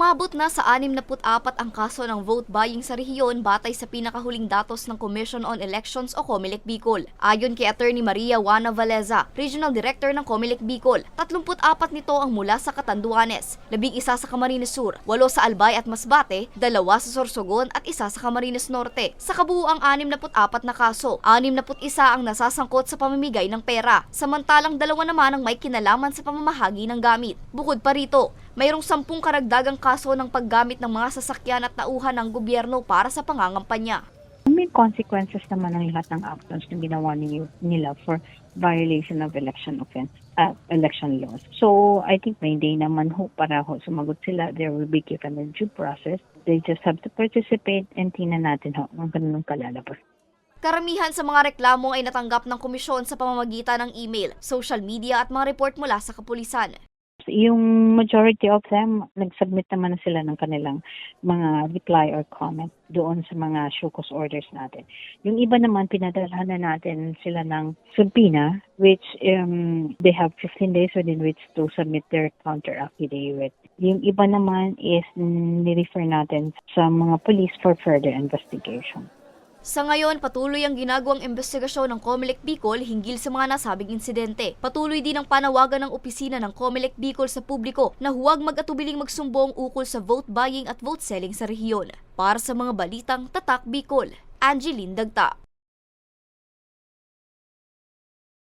Umabot na sa 64 ang kaso ng vote buying sa rehiyon batay sa pinakahuling datos ng Commission on Elections o COMELEC Bicol. Ayon kay Attorney Maria Juana Valeza, Regional Director ng COMELEC Bicol, 34 nito ang mula sa Catanduanes, 11 sa Camarines Sur, 8 sa Albay at Masbate, 2 sa Sorsogon at 1 sa Camarines Norte. Sa kabuuang 64 na kaso, 61 ang nasasangkot sa pamamigay ng pera, samantalang 2 naman ang may kinalaman sa pamamahagi ng gamit. Bukod pa rito, mayroong 10 karagdagang kaso ng paggamit ng mga sasakyan at tauhan ng gobyerno para sa pangangampanya. May consequences naman ang lahat ng actions na ginawa nila for violation of election laws. So, I think may day naman para sumagot sila. There will be given a due process. They just have to participate and tingnan natin ang ganun kalalabas. Karamihan sa mga reklamo ay natanggap ng komisyon sa pamamagitan ng email, social media at mga report mula sa kapulisan. Yung majority of them, nag-submit naman na sila ng kanilang mga reply or comment doon sa mga show cause orders natin. Yung iba naman, pinadalhan na natin sila ng subpoena, which they have 15 days within which to submit their counter affidavit. Yung iba naman is ni-refer natin sa mga police for further investigation. Sa ngayon, patuloy ang ginagawang investigasyon ng COMELEC Bicol hinggil sa mga nasabing insidente. Patuloy din ang panawagan ng opisina ng COMELEC Bicol sa publiko na huwag mag-atubiling magsumbong ukol sa vote buying at vote selling sa rehiyon. Para sa mga balitang Tatak Bicol, Angeline Dagta.